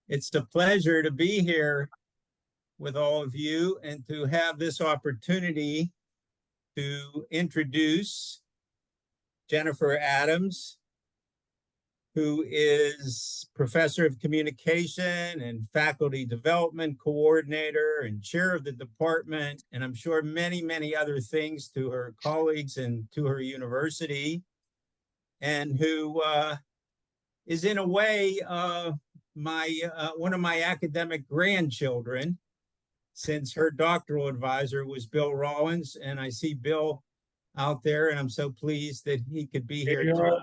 It's a pleasure to be here with all of you and to have this opportunity to introduce Jennifer Adams, who is Professor of Communication and Faculty Development Coordinator and Chair of the Department, and I'm sure many, many other things to her colleagues and to her university, and who is in a way one of my academic grandchildren, since her doctoral advisor was Bill Rollins, and I see Bill out there, and I'm so pleased that he could be here too,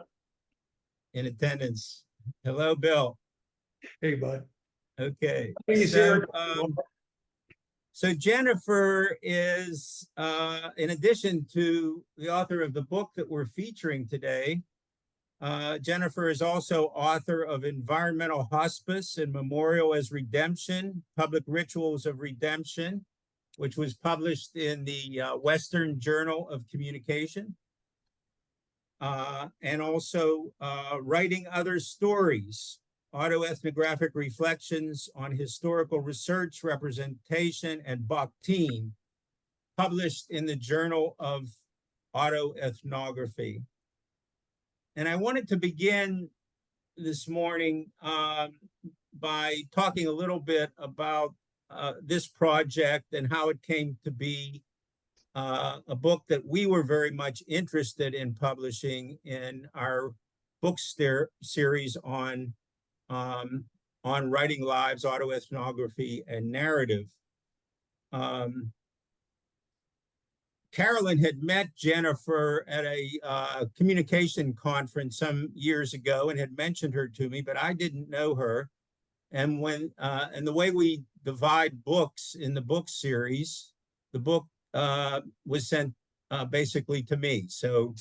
in attendance. Hello, Bill. Hey, bud. Okay. He's So, here. so Jennifer is, in addition to the author of the book that we're featuring today, Jennifer is also author of Environmental Hospice and Memorial as Redemption, Public Rituals of Redemption, which was published in the Western Journal of Communication, and also Writing Other Stories, Autoethnographic Reflections on Historical Research, Representation, and Bochner, published in the Journal of Autoethnography. And I wanted to begin this morning by talking a little bit about this project and how it came to be a book that we were very much interested in publishing in our book series on writing lives, autoethnography, and narrative. Carolyn had met Jennifer at a communication conference some years ago and had mentioned her to me, but I didn't know her. And and the way we divide books in the book series, the book was sent basically to me. So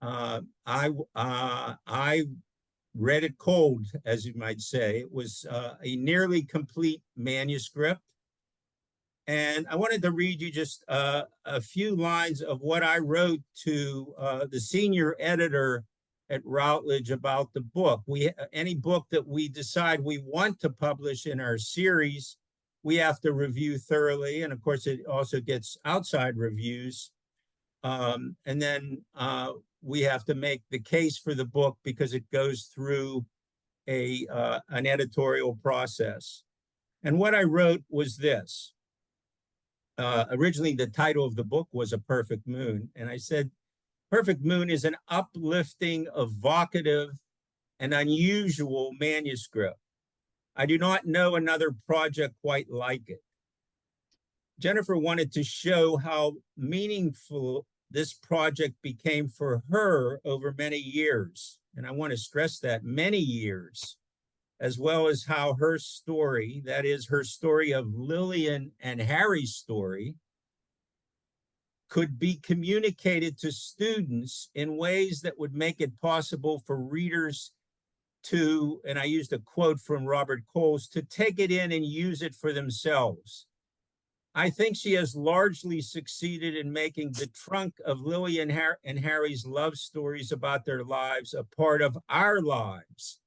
I read it cold, as you might say. It was a nearly complete manuscript. And I wanted to read you just a few lines of what I wrote to the senior editor at Routledge about the book. Any book that we decide we want to publish in our series, we have to review thoroughly. And of course, it also gets outside reviews. And then we have to make the case for the book because it goes through an editorial process. And what I wrote was this. Originally, the title of the book was A Perfect Moon. And I said, Perfect Moon is an uplifting, evocative, and unusual manuscript. I do not know another project quite like it. Jennifer wanted to show how meaningful this project became for her over many years. And I want to stress that, many years, as well as how her story, that is her story of Lillian and Harry's story, could be communicated to students in ways that would make it possible for readers to, and I used a quote from Robert Coles, to take it in and use it for themselves. I think she has largely succeeded in making the trunk of Lillian and Harry's love stories about their lives a part of our lives.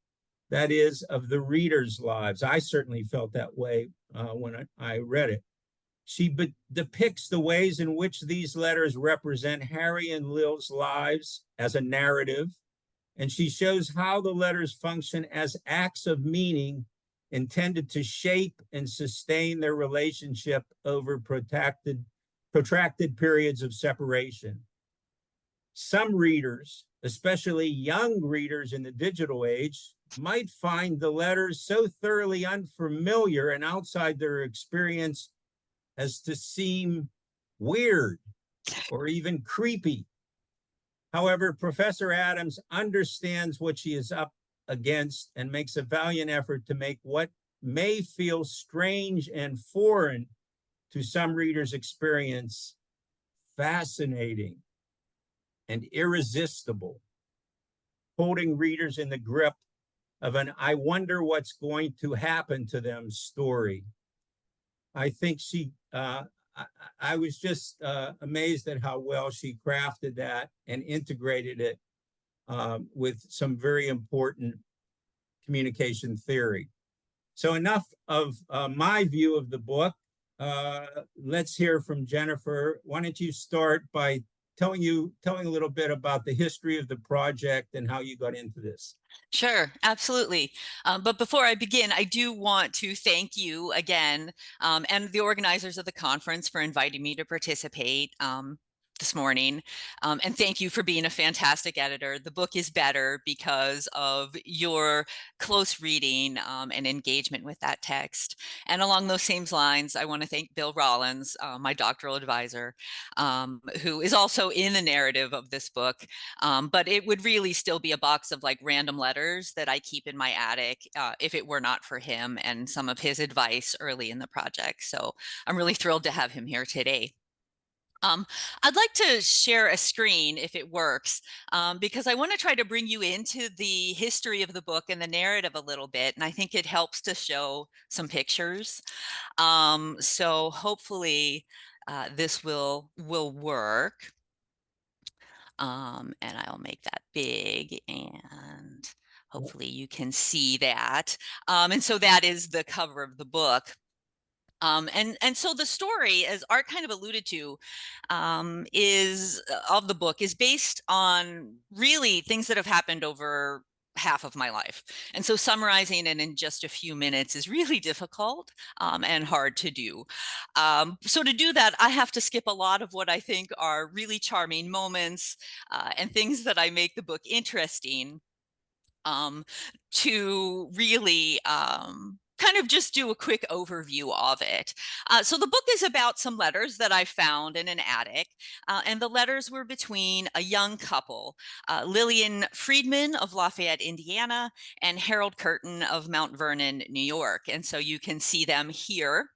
That is, of the readers' lives. I certainly felt that way when I read it. She depicts the ways in which these letters represent Harry and Lil's lives as a narrative, and she shows how the letters function as acts of meaning intended to shape and sustain their relationship over protracted periods of separation. Some readers, especially young readers in the digital age, might find the letters so thoroughly unfamiliar and outside their experience as to seem weird or even creepy. However, Professor Adams understands what she is up against and makes a valiant effort to make what may feel strange and foreign to some readers' experience fascinating and irresistible, holding readers in the grip of an I wonder what's going to happen to them story. I think I was just amazed at how well she crafted that and integrated it with some very important communication theory. So enough of my view of the book. Let's hear from Jennifer. Why don't you start by telling a little bit about the history of the project and how you got into this? Sure, absolutely. But before I begin, I do want to thank you again, and the organizers of the conference for inviting me to participate this morning. And thank you for being a fantastic editor. The book is better because of your close reading and engagement with that text. And along those same lines, I want to thank Bill Rollins, my doctoral advisor, who is also in the narrative of this book. But it would really still be a box of like random letters that I keep in my attic if it were not for him and some of his advice early in the project. So I'm really thrilled to have him here today. I'd like to share a screen if it works, because I want to try to bring you into the history of the book and the narrative a little bit. And I think it helps to show some pictures. So hopefully this will work. And I'll make that big and hopefully you can see that. And so that is the cover of the book. And so the story, as Art kind of alluded to, is of the book is based on really things that have happened over half of my life. And so summarizing it in just a few minutes is really difficult and hard to do. So to do that, I have to skip a lot of what I think are really charming moments and things that I make the book interesting to really kind of just do a quick overview of it. So the book is about some letters that I found in an attic, and the letters were between a young couple, Lillian Friedman of Lafayette, Indiana, and Harold Curtin of Mount Vernon, New York. And so you can see them here.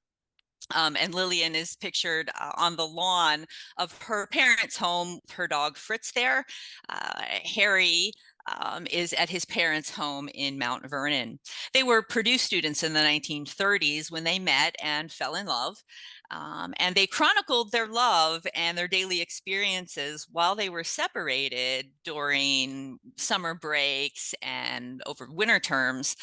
And Lillian is pictured on the lawn of her parents' home, her dog Fritz there. Harry is at his parents' home in Mount Vernon. They were Purdue students in the 1930s when they met and fell in love. And they chronicled their love and their daily experiences while they were separated during summer breaks and over winter terms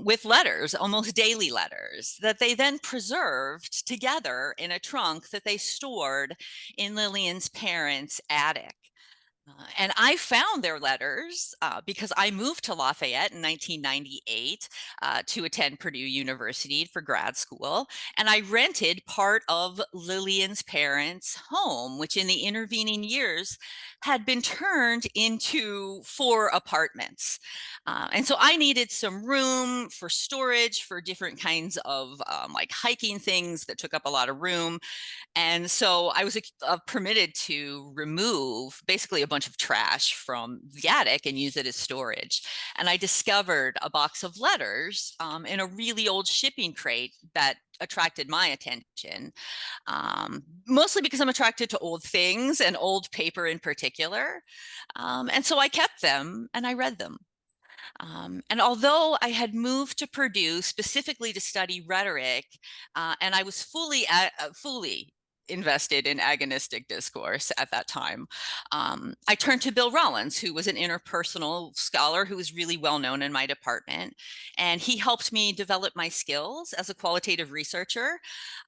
with letters, almost daily letters, that they then preserved together in a trunk that they stored in Lillian's parents' attic. And I found their letters because I moved to Lafayette in 1998 to attend Purdue University for grad school. And I rented part of Lillian's parents' home, which in the intervening years had been turned into 4 apartments. And so I needed some room for storage for different kinds of like hiking things that took up a lot of room. And so I was permitted to remove basically a bunch of trash from the attic and use it as storage. And I discovered a box of letters in a really old shipping crate that attracted my attention, mostly because I'm attracted to old things and old paper in particular. And so I kept them and I read them. And although I had moved to Purdue specifically to study rhetoric, and I was fully invested in agonistic discourse at that time, I turned to Bill Rollins, who was an interpersonal scholar who was really well known in my department. And he helped me develop my skills as a qualitative researcher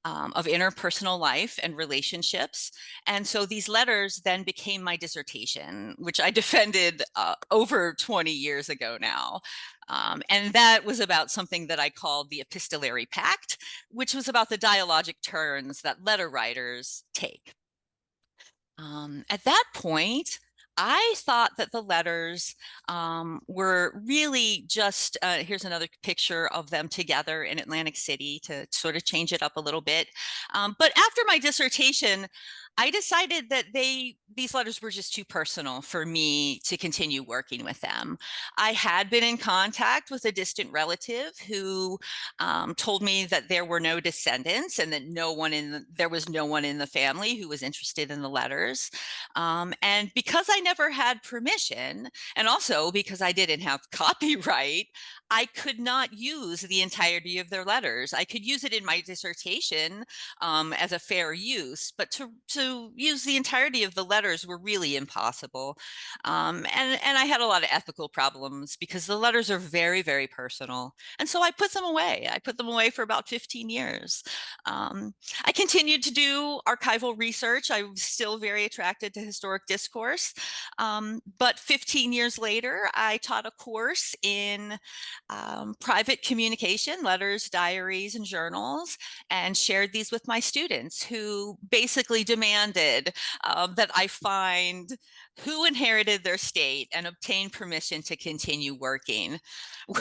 of interpersonal life and relationships. And so these letters then became my dissertation, which I defended over 20 years ago now. And that was about something that I called the epistolary pact, which was about the dialogic turns that letter writers take. At that point, I thought that the letters were really just, here's another picture of them together in Atlantic City to sort of change it up a little bit. But after my dissertation, I decided that these letters were just too personal for me to continue working with them. I had been in contact with a distant relative who told me that there were no descendants and that there was no one in the family who was interested in the letters. And because I never had permission, and also because I didn't have copyright, I could not use the entirety of their letters. I could use it in my dissertation as a fair use, but to use the entirety of the letters were really impossible. And I had a lot of ethical problems because the letters are very, very personal. And so I put them away. I put them away for about 15 years. I continued to do archival research. I was still very attracted to historic discourse. But 15 years later, I taught a course in private communication, letters, diaries, and journals, and shared these with my students who basically demanded that I find who inherited their state and obtain permission to continue working.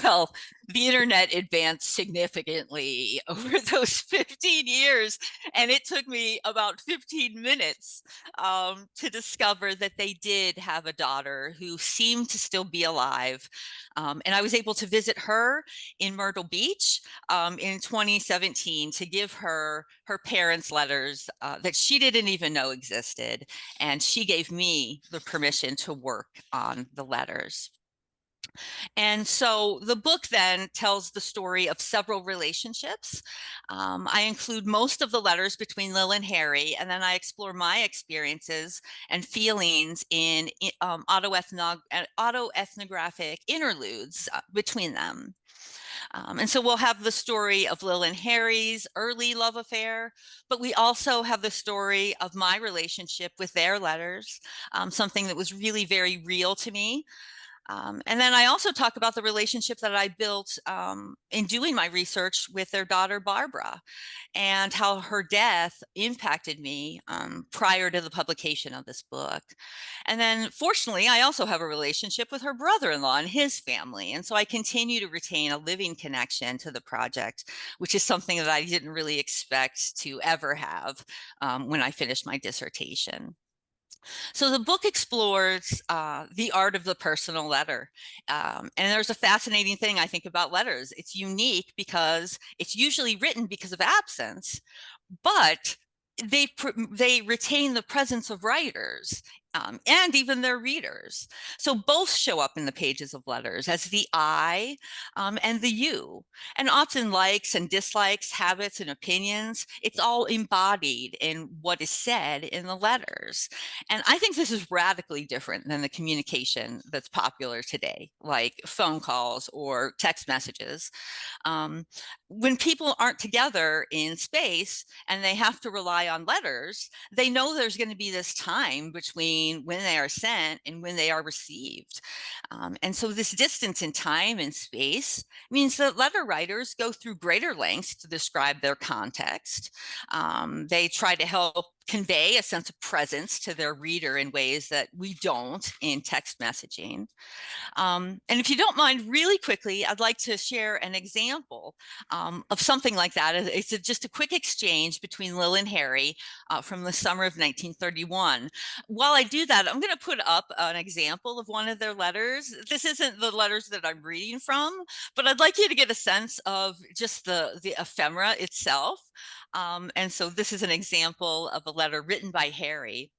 Well, the internet advanced significantly over those 15 years, and it took me about 15 minutes to discover that they did have a daughter who seemed to still be alive. And I was able to visit her in Myrtle Beach in 2017 to give her her parents' letters that she didn't even know existed. And she gave me the permission to work on the letters. And so the book then tells the story of several relationships. I include most of the letters between Lil and Harry, and then I explore my experiences and feelings in autoethnographic interludes between them. And so we'll have the story of Lil and Harry's early love affair, but we also have the story of my relationship with their letters, something that was really very real to me. And then I also talk about the relationship that I built in doing my research with their daughter, Barbara, and how her death impacted me prior to the publication of this book. And then fortunately, I also have a relationship with her brother-in-law and his family. And so I continue to retain a living connection to the project, which is something that I didn't really expect to ever have when I finished my dissertation. So the book explores the art of the personal letter. And there's a fascinating thing I think about letters. It's unique because it's usually written because of absence, but they retain the presence of writers and even their readers. So both show up in the pages of letters as the I and the you, and often likes and dislikes, habits and opinions. It's all embodied in what is said in the letters. And I think this is radically different than the communication that's popular today, like phone calls or text messages. When people aren't together in space and they have to rely on letters, they know there's going to be this time between when they are sent and when they are received. And so this distance in time and space means that letter writers go through greater lengths to describe their context. They try to help convey a sense of presence to their reader in ways that we don't in text messaging. And if you don't mind, really quickly, I'd like to share an example of something like that. It's just a quick exchange between Lil and Harry from the summer of 1931. While I do that, I'm going to put up an example of one of their letters. This isn't the letters that I'm reading from, but I'd like you to get a sense of just the ephemera itself. And so this is an example of a letter written by Harry.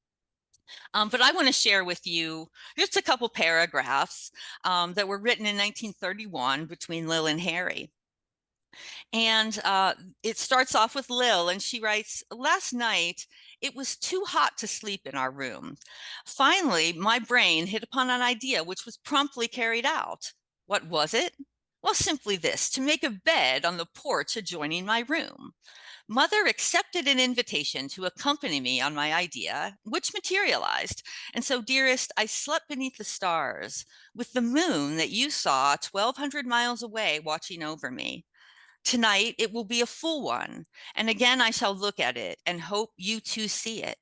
But I want to share with you just a couple paragraphs that were written in 1931 between Lil and Harry. And it starts off with Lil, and she writes, "Last night, it was too hot to sleep in our room. Finally, my brain hit upon an idea which was promptly carried out. What was it? Well, simply this, to make a bed on the porch adjoining my room. Mother accepted an invitation to accompany me on my idea, which materialized. And so, dearest, I slept beneath the stars with the moon that you saw 1,200 miles away watching over me. Tonight, it will be a full one. And again, I shall look at it and hope you too see it.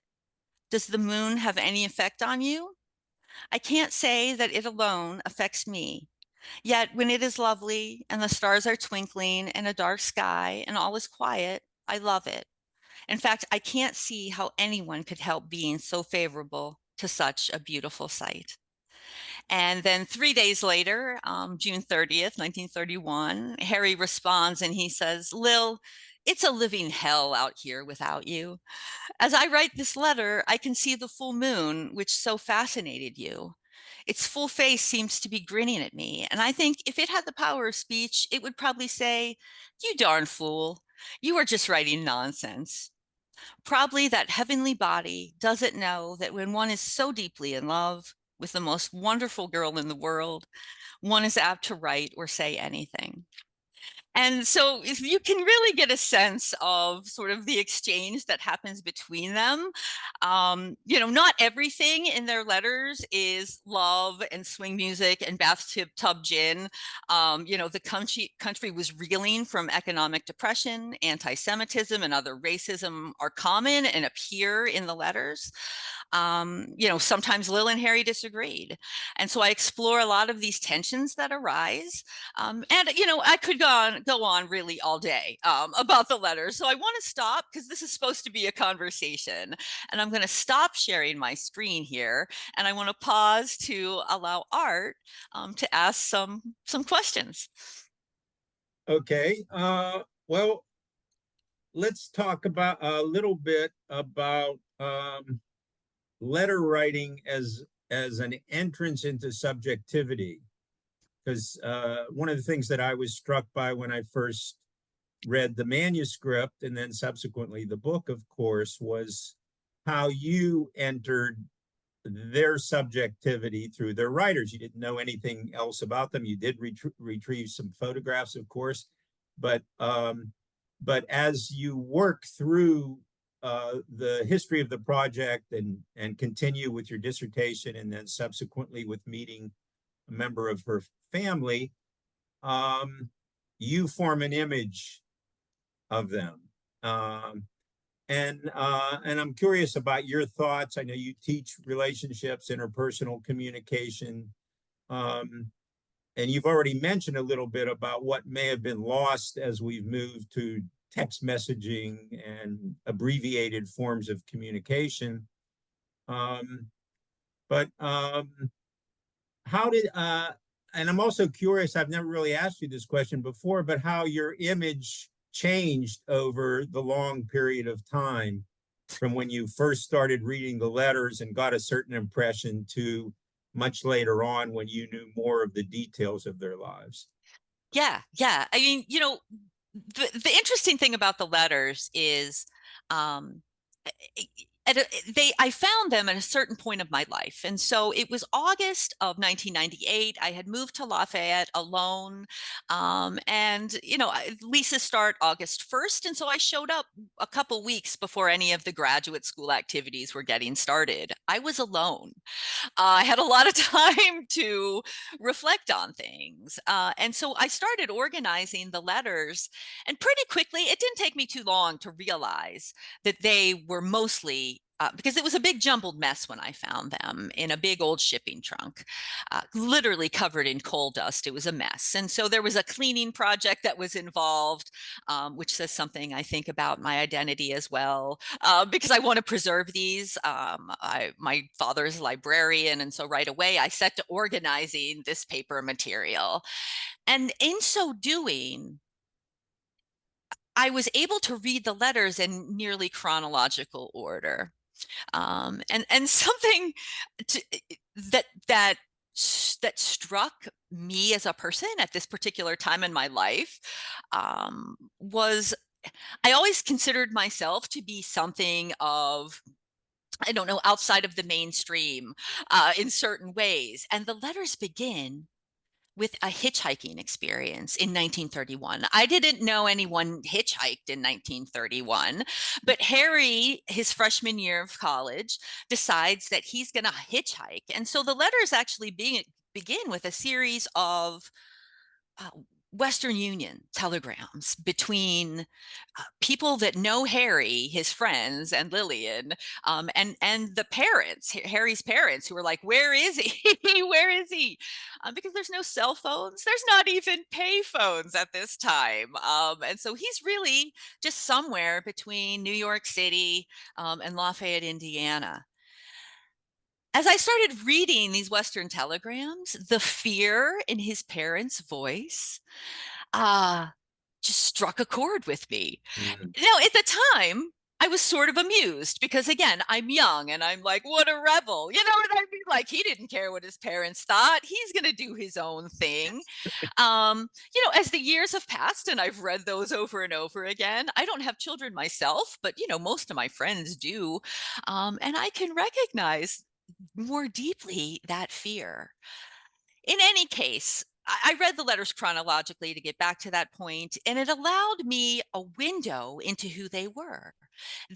Does the moon have any effect on you? I can't say that it alone affects me. Yet when it is lovely and the stars are twinkling in a dark sky and all is quiet, I love it. In fact, I can't see how anyone could help being so favorable to such a beautiful sight." And then 3 days later, June 30th, 1931, Harry responds and he says, "Lil, It's a living hell out here without you. As I write this letter, I can see the full moon, which so fascinated you. Its full face seems to be grinning at me, and I think if it had the power of speech, it would probably say, "You darn fool, you are just writing nonsense." Probably that heavenly body doesn't know that when one is so deeply in love with the most wonderful girl in the world, one is apt to write or say anything. And so if you can really get a sense of sort of the exchange that happens between them. Not everything in their letters is love and swing music and bathtub gin. The country was reeling from economic depression, anti-Semitism, and other racism are common and appear in the letters. Sometimes Lil and Harry disagreed. And so I explore a lot of these tensions that arise. I could go on really all day about the letters. So I want to stop because this is supposed to be a conversation. And I'm going to stop sharing my screen here. And I want to pause to allow Art to ask some questions. Okay. Well, let's talk about a little bit about letter writing as an entrance into subjectivity. Because one of the things that I was struck by when I first read the manuscript and then subsequently the book, of course, was how you entered their subjectivity through their writers. You didn't know anything else about them. You did retrieve some photographs, of course, but as you work through the history of the project and continue with your dissertation and then subsequently with meeting a member of her family, you form an image of them. And I'm curious about your thoughts. I know you teach relationships, interpersonal communication, and you've already mentioned a little bit about what may have been lost as we've moved to text messaging and abbreviated forms of communication. But how did and I'm also curious, I've never really asked you this question before, but how your image changed over the long period of time from when you first started reading the letters and got a certain impression to much later on when you knew more of the details of their lives. Yeah, yeah. I mean, the interesting thing about the letters is um, I found them at a certain point of my life. And so it was August of 1998. I had moved to Lafayette alone. Leases start August 1st. And so I showed up a couple weeks before any of the graduate school activities were getting started. I was alone. I had a lot of time to reflect on things. And so I started organizing the letters. And pretty quickly, it didn't take me too long to realize that they were mostly because it was a big jumbled mess when I found them in a big old shipping trunk, literally covered in coal dust. It was a mess. And so there was a cleaning project that was involved, which says something, I think, about my identity as well, because I want to preserve these. My father is a librarian. And so right away, I set to organizing this paper material. And in so doing, I was able to read the letters in nearly chronological order. And something to, that that that struck me as a person at this particular time in my life was I always considered myself to be something of, I don't know, outside of the mainstream in certain ways. And the letters begin with a hitchhiking experience in 1931. I didn't know anyone hitchhiked in 1931, but Harry, his freshman year of college, decides that he's going to hitchhike. And so the letters actually begin with a series of uh, Western Union telegrams between people that know Harry, his friends, and Lillian, and the parents, Harry's parents, who are like, "Where is he? Where is he?" Because there's no cell phones, there's not even pay phones at this time, and so he's really just somewhere between New York City and Lafayette, Indiana. As I started reading these Western telegrams, the fear in his parents' voice, ah, just struck a chord with me. Mm. Now, at the time, I was sort of amused because, again, I'm young and I'm like, what a rebel. You know what I mean? Like, he didn't care what his parents thought. He's going to do his own thing. As the years have passed and I've read those over and over again, I don't have children myself, but, most of my friends do. And I can recognize more deeply that fear. In any case, I read the letters chronologically to get back to that point, and it allowed me a window into who they were.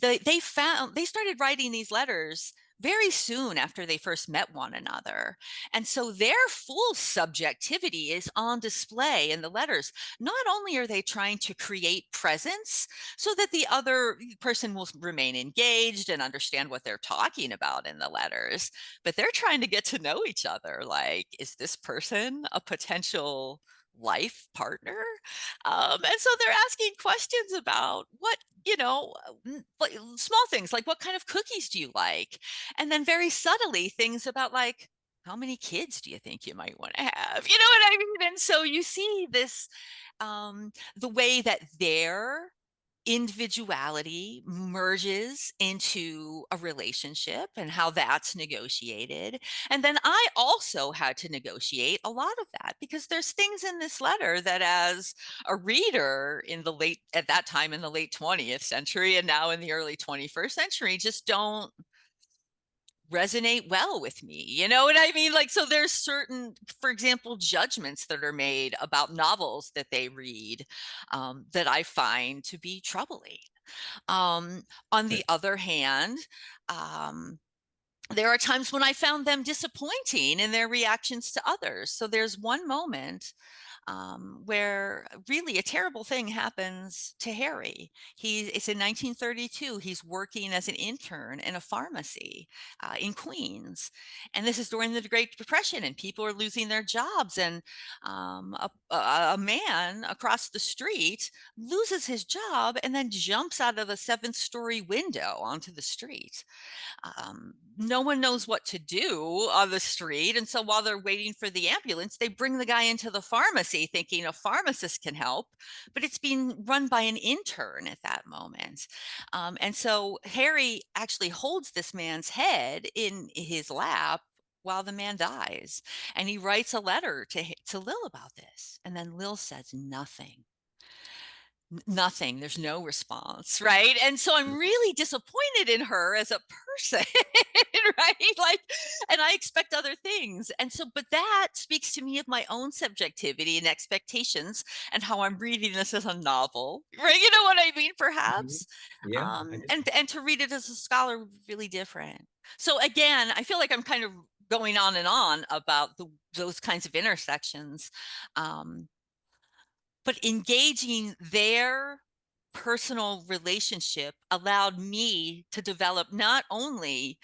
They started writing these letters very soon after they first met one another. And so their full subjectivity is on display in the letters. Not only are they trying to create presence so that the other person will remain engaged and understand what they're talking about in the letters, but they're trying to get to know each other. Like, is this person a potential life partner? And so they're asking questions about like small things like what kind of cookies do you like? And then very subtly things about like, how many kids do you think you might want to have? You know what I mean? And so you see this, the way that their individuality merges into a relationship and how that's negotiated. And then I also had to negotiate a lot of that because there's things in this letter that, as a reader at that time in the late 20th century and now in the early 21st century, just don't resonate well with me. You know what I mean? Like, so there's certain, for example, judgments that are made about novels that they read, that I find to be troubling. On the other hand, um, there are times when I found them disappointing in their reactions to others. So there's one moment, where really a terrible thing happens to Harry. It's in 1932. He's working as an intern in a pharmacy in Queens, and this is during the Great Depression, and people are losing their jobs. And a man across the street loses his job and then jumps out of a seventh-story window onto the street. No one knows what to do on the street. And so while they're waiting for the ambulance, they bring the guy into the pharmacy thinking a pharmacist can help, but it's being run by an intern at that moment. And so Harry actually holds this man's head in his lap while the man dies. And he writes a letter to Lil about this. And then Lil says nothing. Nothing. There's no response, right? And so I'm really disappointed in her as a person, right? Like, and I expect other things. And so, but that speaks to me of my own subjectivity and expectations and how I'm reading this as a novel, right? You know what I mean? Mhm. Perhaps. Yeah, I do. And to read it as a scholar, really different. So again, I feel like I'm kind of going on and on about those kinds of intersections. Um, but engaging their personal relationship allowed me to develop not only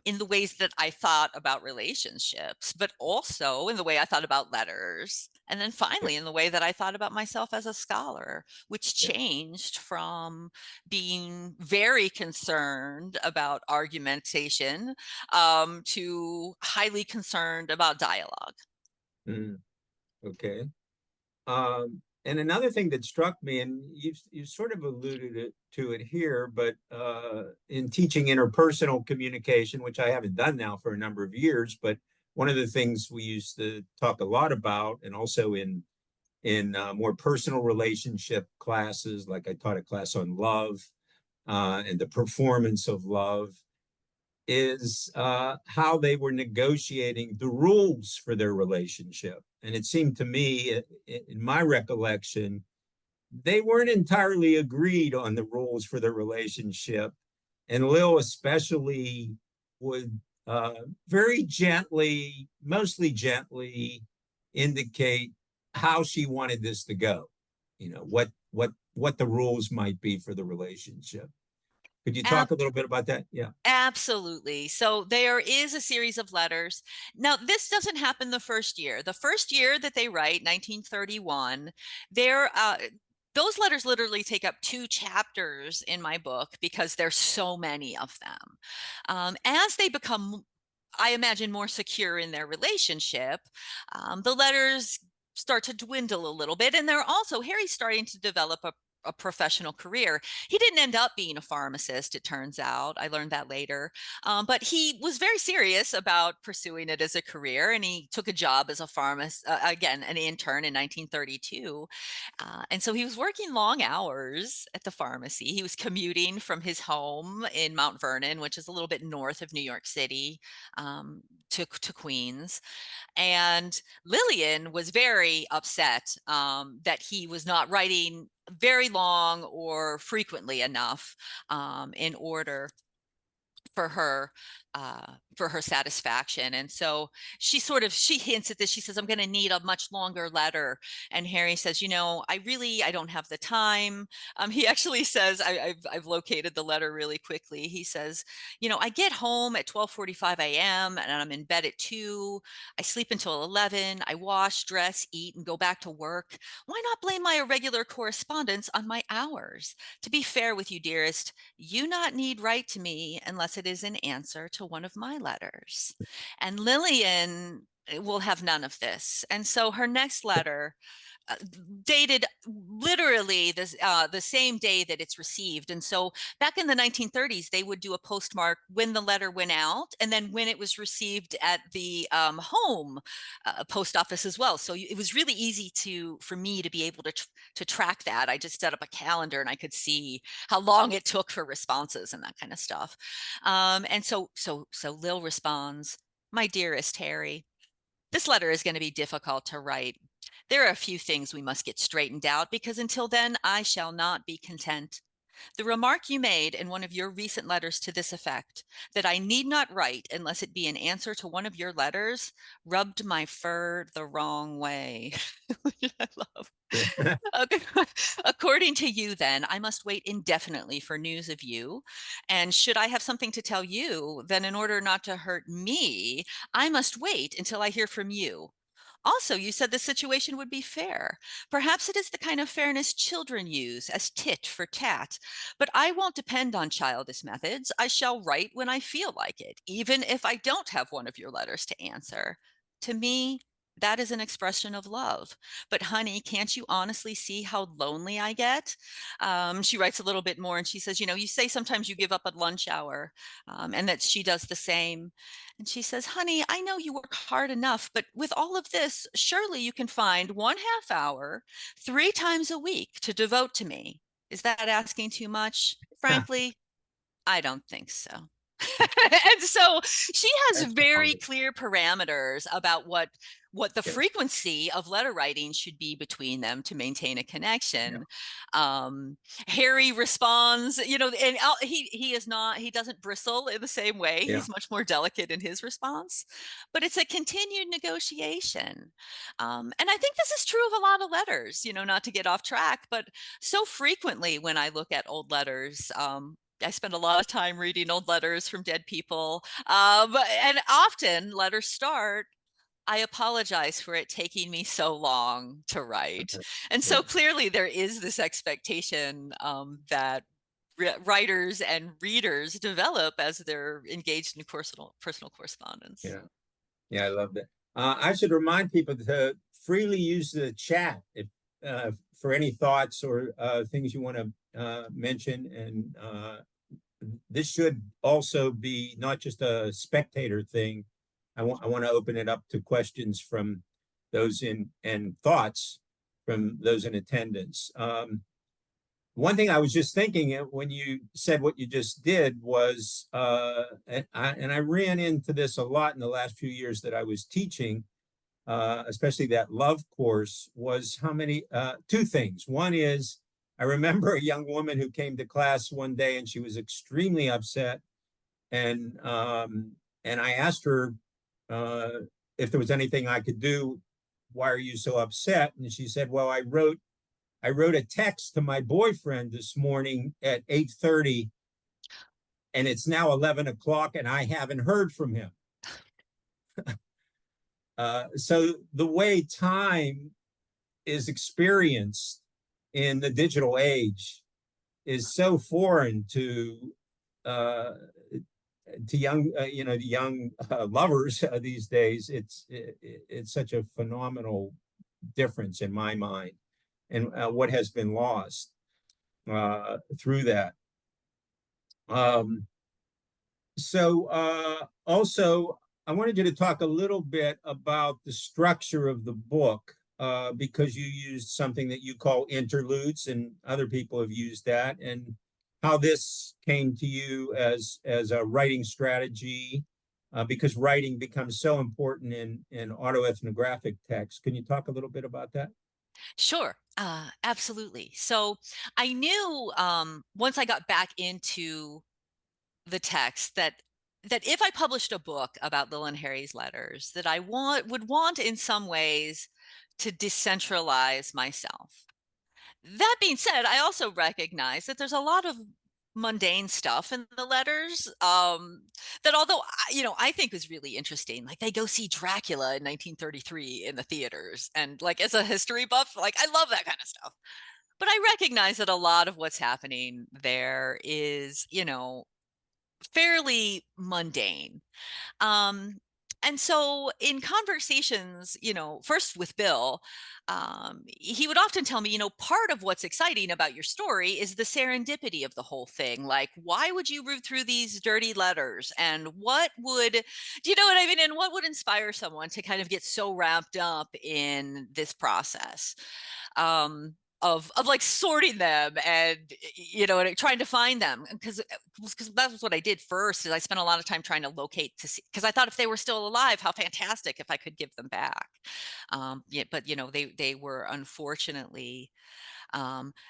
in the ways that I thought about relationships, but also in the way I thought about letters. And then Yeah, finally, in the way that I thought about myself as a scholar, which yeah. changed from being very concerned about argumentation, to highly concerned about dialogue. Mm, okay. And another thing that struck me, and you've sort of alluded to it here, but in teaching interpersonal communication, which I haven't done now for a number of years, but one of the things we used to talk a lot about, and also in more personal relationship classes, like I taught a class on love and the performance of love, is how they were negotiating the rules for their relationship. And it seemed to me, in my recollection, they weren't entirely agreed on the rules for their relationship. And Lil, especially, would very gently, mostly gently, indicate how she wanted this to go. You know what the rules might be for the relationship. Could you talk a little bit about that? Yeah. Absolutely. So there is a series of letters. Now, this doesn't happen the first year. The first year that they write, 1931, they're those letters literally take up 2 chapters in my book because there's so many of them. As they become, I imagine, more secure in their relationship, the letters start to dwindle a little bit. And they're also, Harry's starting to develop a professional career. He didn't end up being a pharmacist, it turns out. I learned that later. But he was very serious about pursuing it as a career, and he took a job as a pharmacist, again, an intern in 1932. And so he was working long hours at the pharmacy. He was commuting from his home in Mount Vernon, which is a little bit north of New York City, to Queens. And Lillian was very upset that he was not writing very long or frequently enough in order for her satisfaction. And so she hints at this. She says, I'm going to need a much longer letter. And Harry says, I don't have the time. He actually says, I've located the letter really quickly. He says, I get home at 12:45 a.m. and I'm in bed at 2. I sleep until 11. I wash, dress, eat, and go back to work. Why not blame my irregular correspondence on my hours? To be fair with you, dearest, you not need write to me unless it is an answer to one of my letters. And Lillian will have none of this. And so her next letter, dated literally the same day that it's received. And so back in the 1930s, they would do a postmark when the letter went out and then when it was received at the home post office as well. So it was really easy for me to be able to track that. I just set up a calendar and I could see how long it took for responses and that kind of stuff. And so Lil responds, "My dearest Harry, this letter is going to be difficult to write. There are a few things we must get straightened out because until then I shall not be content. The remark you made in one of your recent letters to this effect, that I need not write unless it be an answer to one of your letters, rubbed my fur the wrong way." Which I love. According to you, then, I must wait indefinitely for news of you. And should I have something to tell you, then in order not to hurt me, I must wait until I hear from you. Also, you said the situation would be fair. Perhaps it is the kind of fairness children use as tit for tat, but I won't depend on childish methods. I shall write when I feel like it, even if I don't have one of your letters to answer. To me, that is an expression of love. But honey, can't you honestly see how lonely I get? She writes a little bit more and she says, you say sometimes you give up at lunch hour, and that she does the same. And she says, honey, I know you work hard enough, but with all of this, surely you can find 1/2 hour 3 times a week to devote to me. Is that asking too much? Frankly, I don't think so. And so she has That's very funny. clear parameters about what the Yeah, frequency of letter writing should be between them to maintain a yeah, connection. um Harry responds, and he doesn't bristle in the same way. yeah. He's much more delicate in his response, but it's a continued negotiation. And I think this is true of a lot of letters, not to get off track, but so frequently when I look at old letters, I spend a lot of time reading old letters from dead people. And often letters start, I apologize for it taking me so long to write. And so Yeah. clearly there is this expectation that writers and readers develop as they're engaged in personal correspondence. Yeah. Yeah, I love that. I should remind people to freely use the chat if for any thoughts or things you want to mention. And this should also be not just a spectator thing. I want to open it up to questions from those in and thoughts from those in attendance. One thing I was just thinking when you said what you just did was, and I ran into this a lot in the last few years that I was teaching, especially that love course, was how many, two things. One is, I remember a young woman who came to class one day and she was extremely upset. And I asked her if there was anything I could do. Why are you so upset? And she said, well, I wrote a text to my boyfriend this morning at 8:30, and it's now 11 o'clock, and I haven't heard from him. So the way time is experienced in the digital age is so foreign uh, to young, young lovers these days. It's such a phenomenal difference in my mind, and what has been lost through that. Um, also, I wanted you to talk a little bit about the structure of the book, because you used something that you call interludes, and other people have used that, and how this came to you as a writing strategy, because writing becomes so important in autoethnographic text. Can you talk a little bit about that? Sure, absolutely. So I knew once I got back into the text that if I published a book about Lil and Harry's letters, that I would want in some ways to decentralize myself. That being said, I also recognize that there's a lot of mundane stuff in the letters, that although I think is really interesting. Like they go see Dracula in 1933 in the theaters, and like as a history buff, like I love that kind of stuff. But I recognize that a lot of what's happening there is, fairly mundane. Um, and so in conversations, first with Bill, he would often tell me, part of what's exciting about your story is the serendipity of the whole thing. Like, why would you root through these dirty letters? And do you know what I mean? And what would inspire someone to kind of get so wrapped up in this process? Of like sorting them and and trying to find them, because that was what I did first. Is I spent a lot of time trying to locate to see, because I thought if they were still alive, how fantastic if I could give them back. Yeah, but they were unfortunately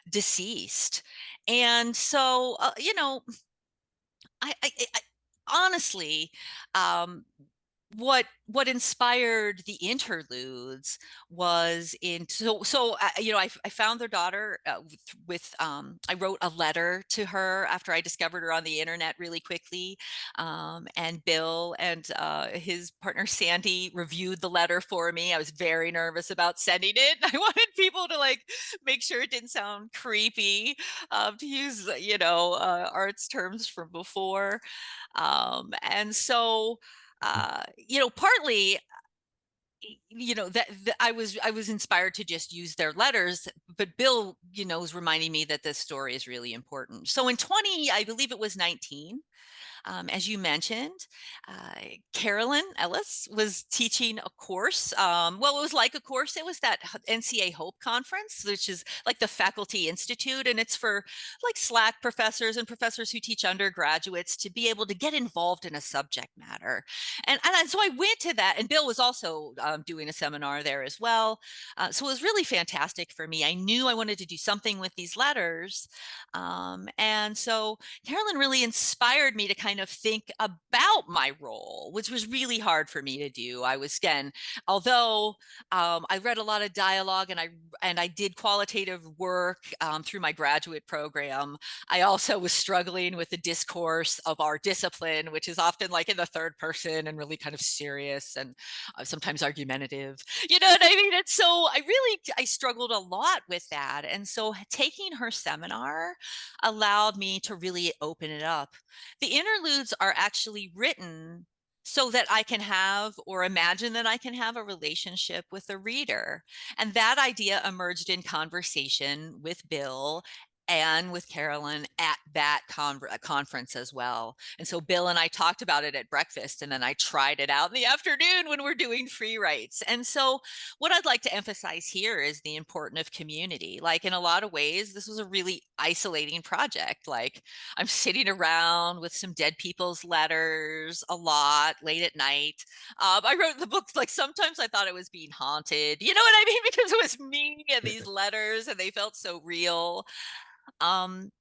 deceased, and so I honestly, um, what inspired the interludes was in I found their daughter, I wrote a letter to her after I discovered her on the internet really quickly, and Bill and his partner Sandy reviewed the letter for me. I was very nervous about sending it. I wanted people to like make sure it didn't sound creepy, to use art's terms from before, and so partly, that I was inspired to just use their letters, but Bill, was reminding me that this story is really important. So in I believe it was 19, as you mentioned, Carolyn Ellis was teaching a course. Well, it was like a course. It was that NCA Hope conference, which is like the Faculty Institute, and it's for like Slack professors and professors who teach undergraduates to be able to get involved in a subject matter. And so I went to that, and Bill was also doing a seminar there as well. So it was really fantastic for me. I knew I wanted to do something with these letters, and so Carolyn really inspired me to kind of think about my role, which was really hard for me to do. I was, again, although I read a lot of dialogue and I did qualitative work through my graduate program, I also was struggling with the discourse of our discipline, which is often like in the third person and really kind of serious and sometimes argumentative. You know what I mean? And so I struggled a lot with that. And so taking her seminar allowed me to really open it up. The interludes are actually written so that I can have, or imagine that I can have, a relationship with the reader. And that idea emerged in conversation with Bill and with Carolyn at that conference as well. And so Bill and I talked about it at breakfast, and then I tried it out in the afternoon when we're doing free writes. And so what I'd like to emphasize here is the importance of community. Like in a lot of ways, this was a really isolating project. Like I'm sitting around with some dead people's letters a lot late at night. I wrote the book, like sometimes I thought I was being haunted. You know what I mean? Because it was me and these letters, and they felt so real. Um,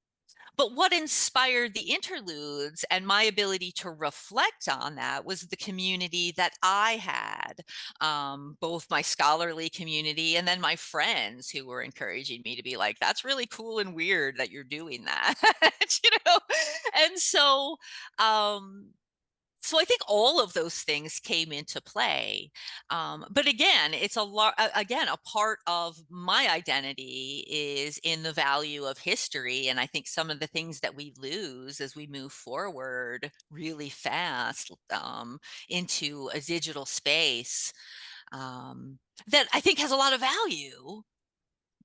but what inspired the interludes and my ability to reflect on that was the community that I had, both my scholarly community and then my friends who were encouraging me to be like, that's really cool and weird that you're doing that. you know? And um, so I think all of those things came into play. But again, it's a lot, again, a part of my identity is in the value of history. And I think some of the things that we lose as we move forward really fast into a digital space, that I think has a lot of value,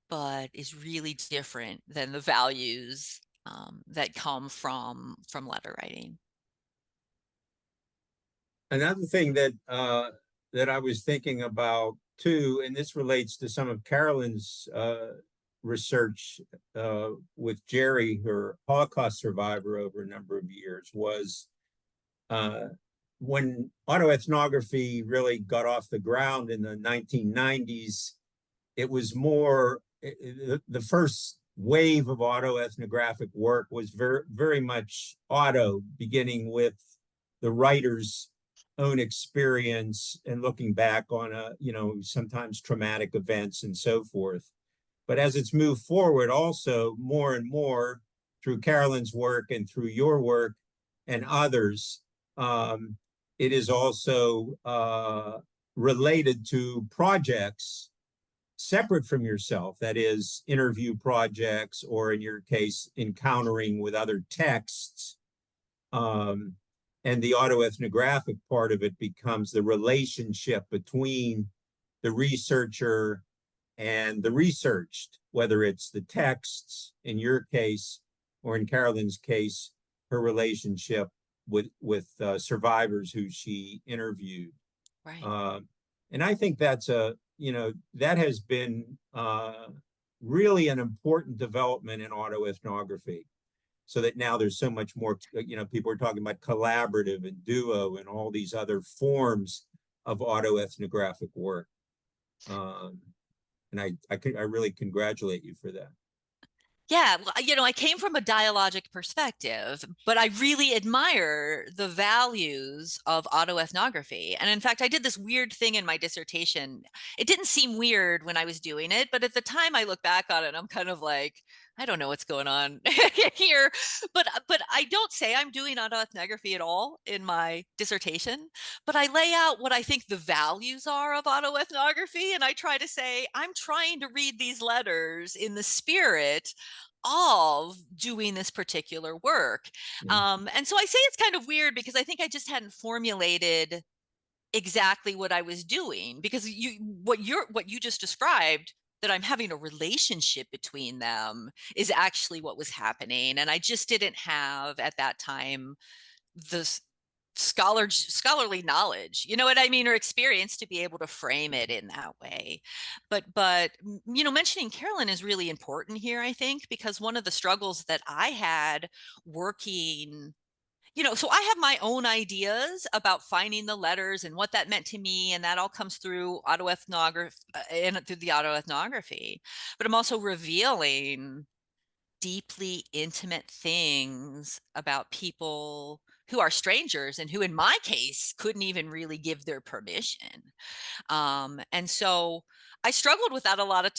but is really different than the values that come from letter writing. Another thing that that I was thinking about too, and this relates to some of Carolyn's research with Jerry, her Holocaust survivor over a number of years, was when autoethnography really got off the ground in the 1990s. It was more the first wave of autoethnographic work was very much auto, beginning with the writer's own experience and looking back on sometimes traumatic events and so forth. But as it's moved forward, also more and more through Carolyn's work and through your work and others, it is also related to projects separate from yourself, that is, interview projects, or in your case, encountering with other texts. And the autoethnographic part of it becomes the relationship between the researcher and the researched, whether it's the texts in your case, or in Carolyn's case, her relationship with survivors who she interviewed. Right. And I think that's that has been really an important development in autoethnography, so that now there's so much more, people are talking about collaborative and duo and all these other forms of autoethnographic work. And I really congratulate you for that. Yeah, well, I came from a dialogic perspective, but I really admire the values of autoethnography. And in fact, I did this weird thing in my dissertation. It didn't seem weird when I was doing it, but at the time I look back on it, I'm kind of like, I don't know what's going on here. But I don't say I'm doing autoethnography at all in my dissertation, but I lay out what I think the values are of autoethnography. And I try to say, I'm trying to read these letters in the spirit of doing this particular work. And so I say it's kind of weird because I think I just hadn't formulated exactly what I was doing, because what you just described, that I'm having a relationship between them, is actually what was happening. And I just didn't have at that time the scholarly knowledge, you know what I mean, or experience to be able to frame it in that way. But mentioning Carolyn is really important here, I think, because one of the struggles that I had working, so I have my own ideas about finding the letters and what that meant to me, and that all comes through autoethnography and through the autoethnography. But I'm also revealing deeply intimate things about people who are strangers and who, in my case, couldn't even really give their permission. And so I struggled with that a lot of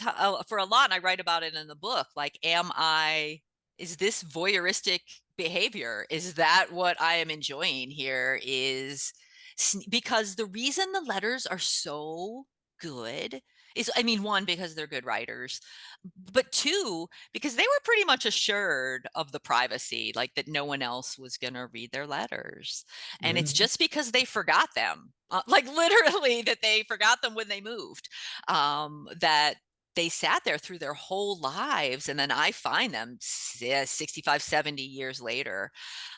for a lot. And I write about it in the book. Like, is this voyeuristic behavior? Is that what I am enjoying here? Because the reason the letters are so good is, I mean, one, because they're good writers, but two, because they were pretty much assured of the privacy, like that no one else was going to read their letters. And it's just because they forgot them, like literally that they forgot them when they moved, that they sat there through their whole lives. And then I find them 65, 70 years later.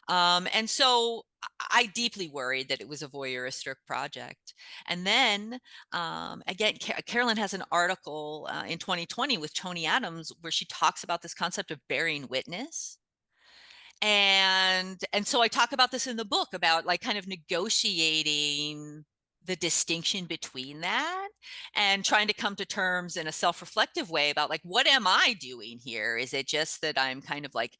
And so I deeply worried that it was a voyeuristic project. And then again, Carolyn has an article in 2020 with Tony Adams where she talks about this concept of bearing witness. And so I talk about this in the book, about like kind of negotiating the distinction between that and trying to come to terms in a self-reflective way about, like, what am I doing here? Is it just that I'm kind of like,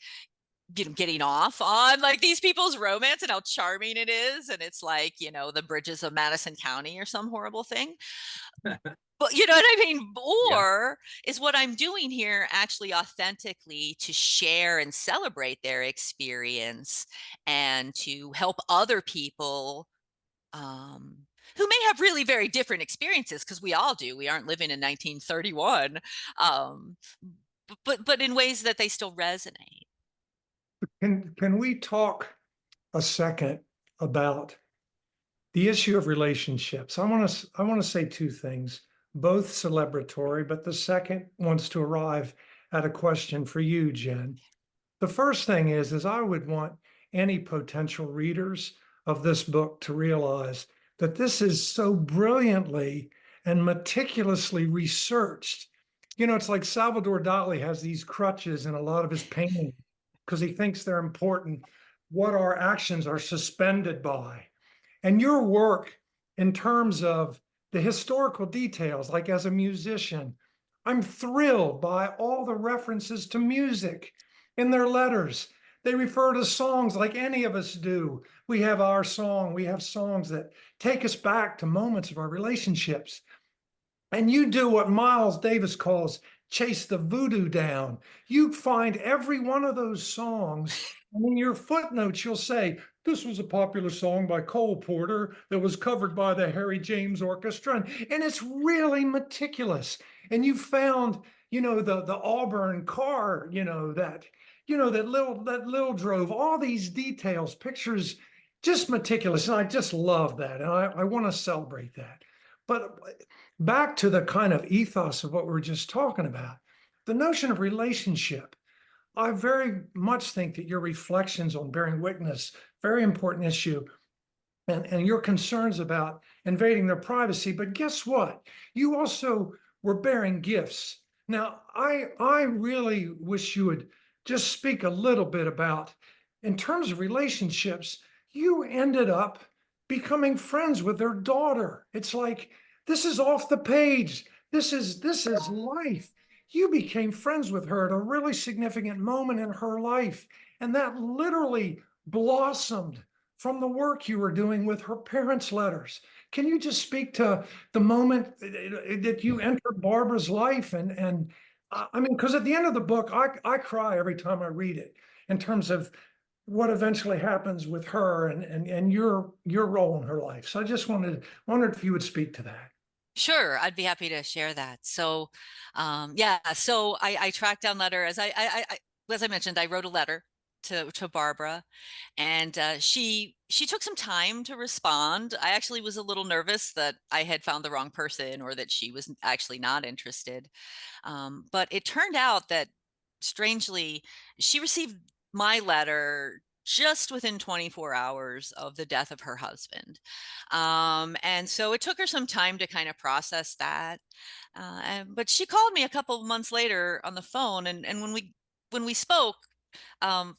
getting off on like these people's romance and how charming it is, and it's like, the bridges of Madison County or some horrible thing? But you know what I mean? Yeah. Or is what I'm doing here actually authentically to share and celebrate their experience and to help other people who may have really very different experiences, because we all do. We aren't living in 1931, but in ways that they still resonate. Can we talk a second about the issue of relationships. I want to say two things, both celebratory, but the second wants to arrive at a question for you, Jen. The first thing is I would want any potential readers of this book to realize that this is so brilliantly and meticulously researched. You know, it's like Salvador Dali has these crutches in a lot of his paintings because he thinks they're important, what our actions are suspended by. And your work in terms of the historical details, like as a musician, I'm thrilled by all the references to music in their letters. They refer to songs like any of us do. We have our song, we have songs that take us back to moments of our relationships. And you do what Miles Davis calls chase the voodoo down. You find every one of those songs, and in your footnotes, you'll say, this was a popular song by Cole Porter that was covered by the Harry James Orchestra. And it's really meticulous. And you found, the Auburn car, that Lil drove, all these details, pictures, just meticulous. And I just love that. And I want to celebrate that. But back to the kind of ethos of what we were just talking about, the notion of relationship. I very much think that your reflections on bearing witness, very important issue, and your concerns about invading their privacy. But guess what? You also were bearing gifts. Now, I really wish you would just speak a little bit about, in terms of relationships, you ended up becoming friends with their daughter. It's like, this is off the page. This is life. You became friends with her at a really significant moment in her life. And that literally blossomed from the work you were doing with her parents' letters. Can you just speak to the moment that you entered Barbara's life? And I mean, because at the end of the book, I cry every time I read it in terms of what eventually happens with her and your role in her life. So I just wondered if you would speak to that. Sure, I'd be happy to share that. So, yeah, so I tracked down letter as I mentioned, I wrote a letter to Barbara, and she took some time to respond. I actually was a little nervous that I had found the wrong person or that she was actually not interested. But it turned out that strangely, she received my letter just within 24 hours of the death of her husband. And so it took her some time to kind of process that. But she called me a couple of months later on the phone, and when we spoke,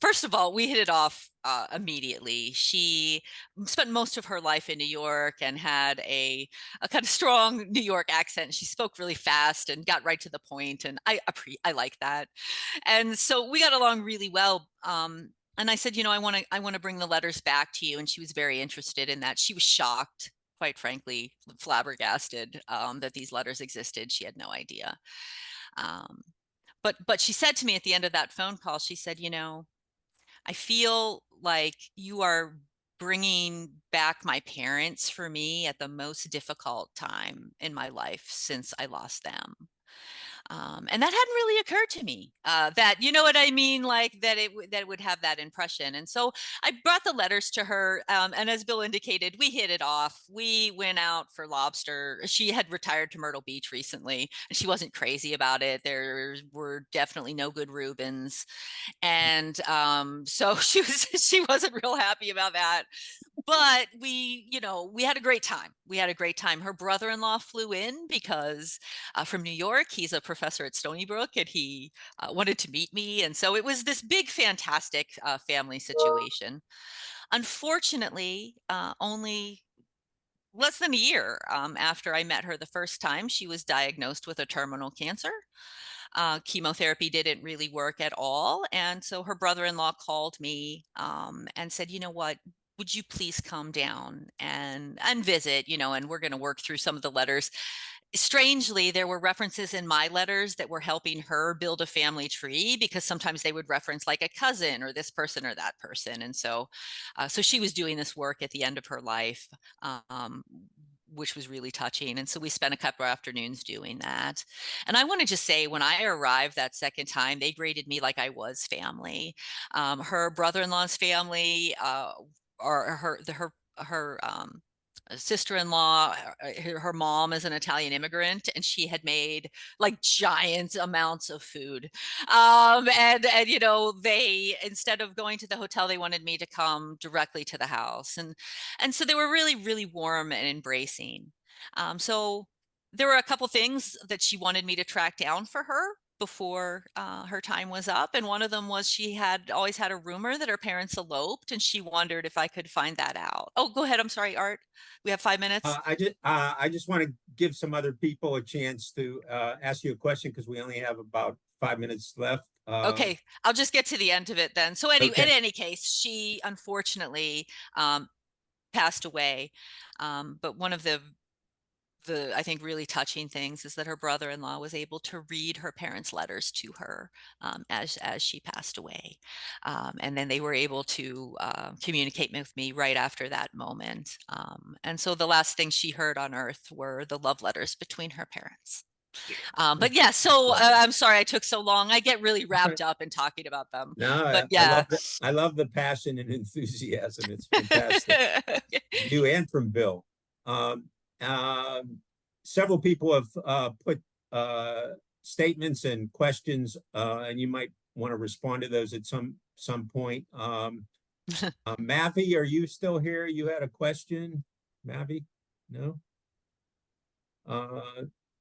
first of all, we hit it off immediately. She spent most of her life in New York and had a kind of strong New York accent. She spoke really fast and got right to the point, and I like that. And so we got along really well. And I said, I want to bring the letters back to you, and she was very interested in that. She was shocked, quite frankly, flabbergasted that these letters existed. She had no idea. Um, but she said to me at the end of that phone call, she said, I feel like you are bringing back my parents for me at the most difficult time in my life since I lost them. And that hadn't really occurred to me, that, you know what I mean? Like that it would have that impression. And so I brought the letters to her. And as Bill indicated, we hit it off. We went out for lobster. She had retired to Myrtle Beach recently, and she wasn't crazy about it. There were definitely no good Reubens. And so she wasn't real happy about that. But we had a great time. We had a great time. Her brother-in-law flew in because from New York. He's a professor at Stony Brook, and he wanted to meet me. And so it was this big, fantastic family situation. Unfortunately, only less than a year after I met her the first time, she was diagnosed with a terminal cancer. Chemotherapy didn't really work at all. And so her brother-in-law called me and said, you know what? Would you please come down and visit, and we're going to work through some of the letters. Strangely, there were references in my letters that were helping her build a family tree, because sometimes they would reference like a cousin or this person or that person. And so she was doing this work at the end of her life, which was really touching. And so we spent a couple of afternoons doing that. And I want to just say, when I arrived that second time, they greeted me like I was family. Her brother-in-law's family, or her sister-in-law, her mom is an Italian immigrant, and she had made like giant amounts of food. And you know, they, instead of going to the hotel, they wanted me to come directly to the house. And so they were really, really warm and embracing. So there were a couple things that she wanted me to track down for her before her time was up. And one of them was she had always had a rumor that her parents eloped, and she wondered if I could find that out. Oh, go ahead. I'm sorry, Art. We have 5 minutes. I just want to give some other people a chance to ask you a question because we only have about 5 minutes left. Okay, I'll just get to the end of it then. So in Okay. any case, she unfortunately passed away. But one of the I think really touching things is that her brother-in-law was able to read her parents' letters to her as she passed away, and then they were able to communicate with me right after that moment. And so the last thing she heard on earth were the love letters between her parents. But yeah, so I'm sorry I took so long. I get really wrapped up in talking about them. No, But yeah, I love the passion and enthusiasm. It's fantastic. You and from Bill. Several people have put statements and questions, and you might want to respond to those at some point. Mavi, are you still here? You had a question, Mavi? No.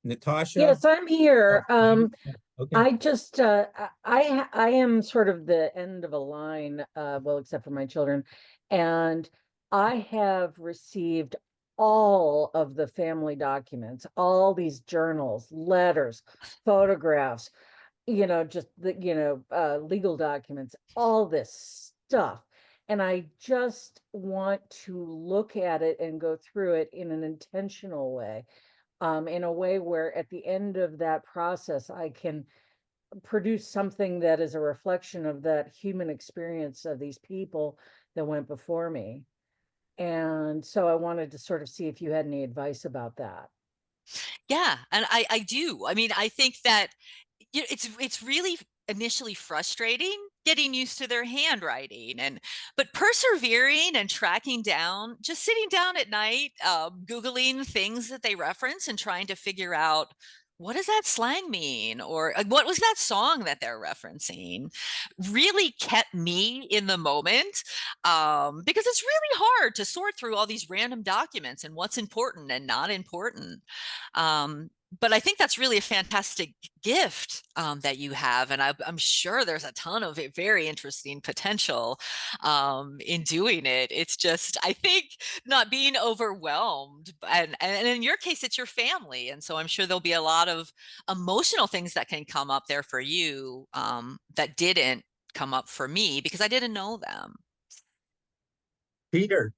Natasha? Yes, I'm here. Okay. I just I am sort of the end of a line, well, except for my children, and I have received all of the family documents, all these journals, letters, photographs, just the legal documents, all this stuff. And I just want to look at it and go through it in an intentional way, in a way where at the end of that process, I can produce something that is a reflection of that human experience of these people that went before me. And so I wanted to sort of see if you had any advice about that. yeah, and I do. I mean, I think that it's really initially frustrating getting used to their handwriting, but persevering and tracking down, just sitting down at night, Googling things that they reference and trying to figure out, what does that slang mean? Or what was that song that they're referencing? Really kept me in the moment, because it's really hard to sort through all these random documents and what's important and not important. But I think that's really a fantastic gift that you have. And I'm sure there's a ton of very interesting potential in doing it. It's just, I think, not being overwhelmed. And in your case, it's your family. And so I'm sure there'll be a lot of emotional things that can come up there for you that didn't come up for me because I didn't know them. Peter.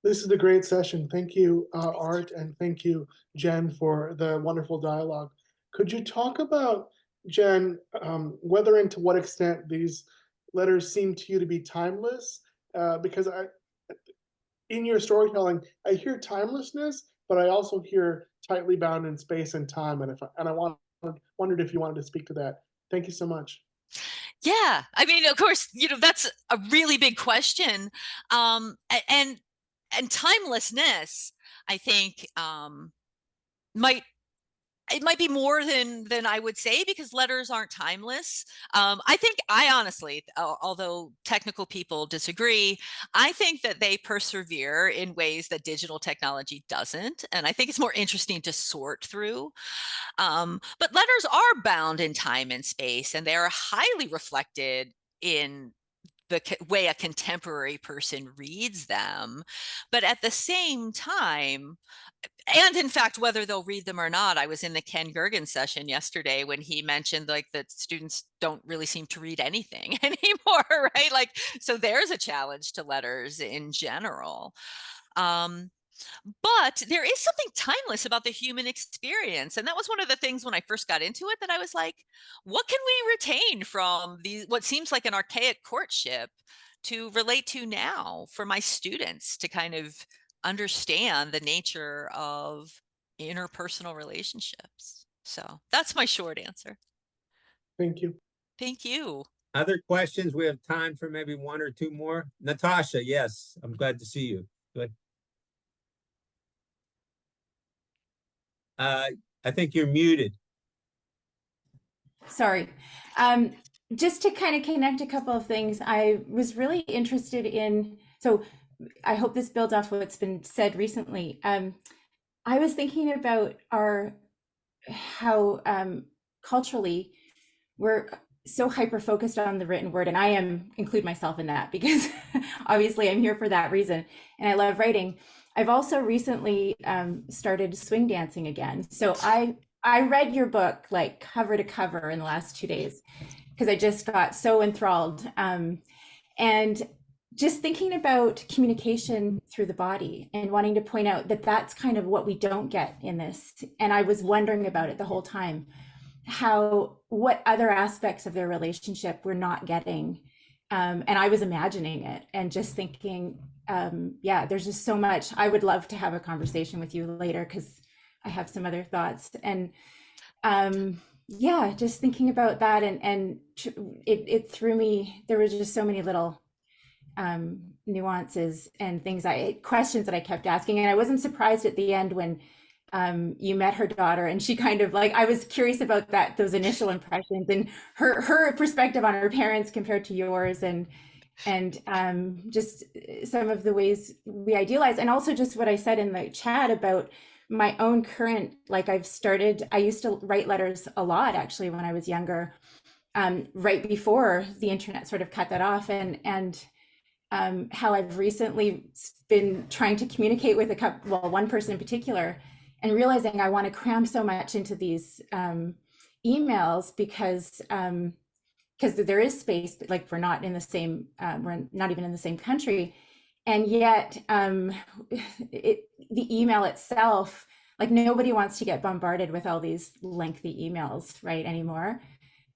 This is a great session. Thank you, Art, and thank you, Jen, for the wonderful dialogue. Could you talk about, Jen, whether and to what extent these letters seem to you to be timeless? Because in your storytelling, I hear timelessness, but I also hear tightly bound in space and time. And I wondered if you wanted to speak to that. Thank you so much. Yeah, I mean, of course, that's a really big question, and timelessness, I think, might be more than I would say, because letters aren't timeless. I think I honestly, although technical people disagree, I think that they persevere in ways that digital technology doesn't. And I think it's more interesting to sort through. But letters are bound in time and space, and they are highly reflected in the way a contemporary person reads them. But at the same time, and in fact, whether they'll read them or not, I was in the Ken Gergen session yesterday when he mentioned like that students don't really seem to read anything anymore, right? Like, so there's a challenge to letters in general. But there is something timeless about the human experience. And that was one of the things when I first got into it that I was like, what can we retain from what seems like an archaic courtship to relate to now for my students to kind of understand the nature of interpersonal relationships? So that's my short answer. Thank you. Thank you. Other questions? We have time for maybe one or two more. Natasha, yes, I'm glad to see you. Good. I think you're muted. Sorry. Just to kind of connect a couple of things, I was really interested in, so I hope this builds off what's been said recently. I was thinking about how culturally we're so hyper-focused on the written word, and I include myself in that because obviously I'm here for that reason, and I love writing. I've also recently started swing dancing again. So I read your book like cover to cover in the last 2 days because I just got so enthralled. And just thinking about communication through the body and wanting to point out that that's kind of what we don't get in this. And I was wondering about it the whole time, what other aspects of their relationship we're not getting. And I was imagining it and just thinking, yeah, there's just so much. I would love to have a conversation with you later because I have some other thoughts. And yeah, just thinking about that and it threw me. There were just so many little nuances and questions that I kept asking. And I wasn't surprised at the end when you met her daughter and she kind of like, I was curious about those initial impressions and her perspective on her parents compared to yours and just some of the ways we idealize, and also just what I said in the chat about my own current, like I used to write letters a lot actually when I was younger, right before the internet sort of cut that off, and how I've recently been trying to communicate with one person in particular, and realizing I want to cram so much into these emails because there is space, but like we're not in the same, we're not even in the same country, and yet the email itself, like nobody wants to get bombarded with all these lengthy emails, right, anymore.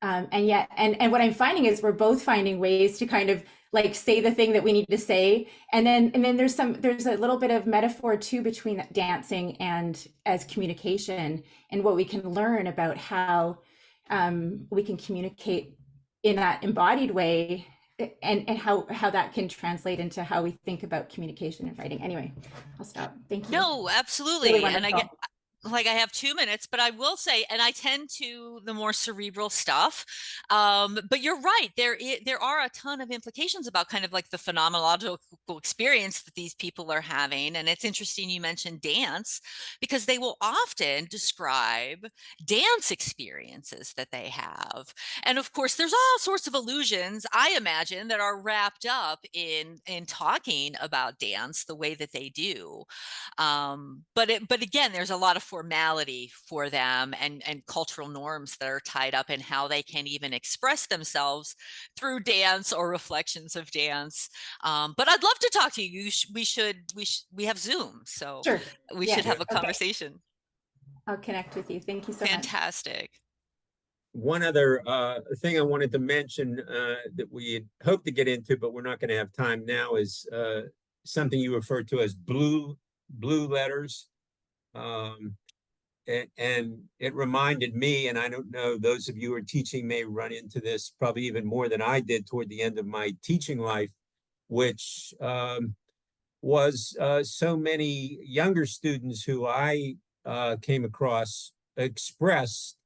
And yet, and what I'm finding is we're both finding ways to kind of like say the thing that we need to say, and then there's a little bit of metaphor too between dancing and as communication, and what we can learn about how we can communicate in that embodied way, and how that can translate into how we think about communication and writing. Anyway, I'll stop. Thank you. No, absolutely. Really And wonderful. I have 2 minutes, but I will say, and I tend to the more cerebral stuff. But you're right. There are a ton of implications about kind of like the phenomenological experience that these people are having. And it's interesting you mentioned dance, because they will often describe dance experiences that they have. And of course, there's all sorts of illusions, I imagine, that are wrapped up in talking about dance the way that they do. But again, there's a lot of formality for them and cultural norms that are tied up in how they can even express themselves through dance or reflections of dance. But I'd love to talk to you. We have Zoom, so Sure. we Yes. should have a Okay. conversation. I'll connect with you. Thank you so much. Fantastic. One other thing I wanted to mention that we had hoped to get into, but we're not going to have time now, is something you referred to as blue letters. And it reminded me, and I don't know, those of you who are teaching may run into this probably even more than I did toward the end of my teaching life, which was so many younger students who I came across expressed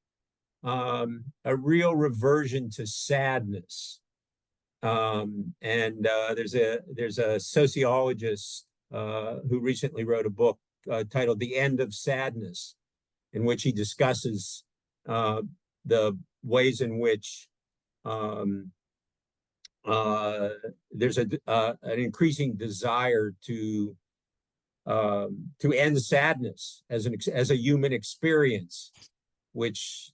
a real reversion to sadness. And there's a sociologist who recently wrote a book titled "The End of Sadness," in which he discusses the ways in which there's an increasing desire to end sadness as a human experience, which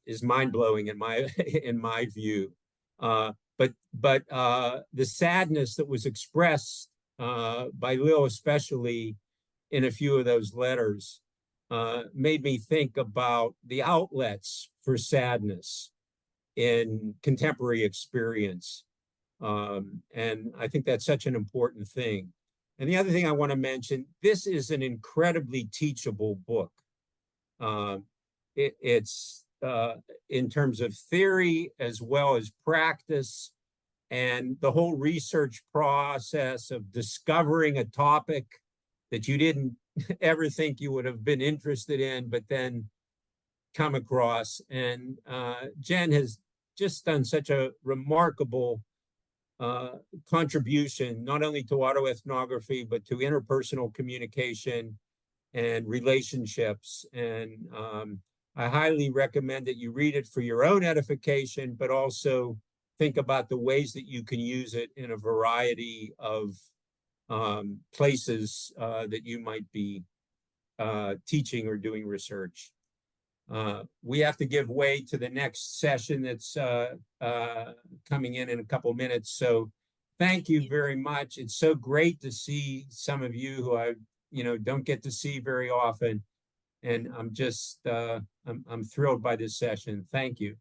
is mind-blowing in my view. But the sadness that was expressed by Lil, especially in a few of those letters, made me think about the outlets for sadness in contemporary experience. And I think that's such an important thing. And the other thing I want to mention, this is an incredibly teachable book. It's in terms of theory as well as practice, and the whole research process of discovering a topic that you didn't ever think you would have been interested in, but then come across. And Jen has just done such a remarkable contribution, not only to autoethnography, but to interpersonal communication and relationships. And I highly recommend that you read it for your own edification, but also think about the ways that you can use it in a variety of places that you might be teaching or doing research. We have to give way to the next session that's coming in a couple minutes. So thank you very much. It's so great to see some of you who I, don't get to see very often. And I'm just, I'm thrilled by this session. Thank you.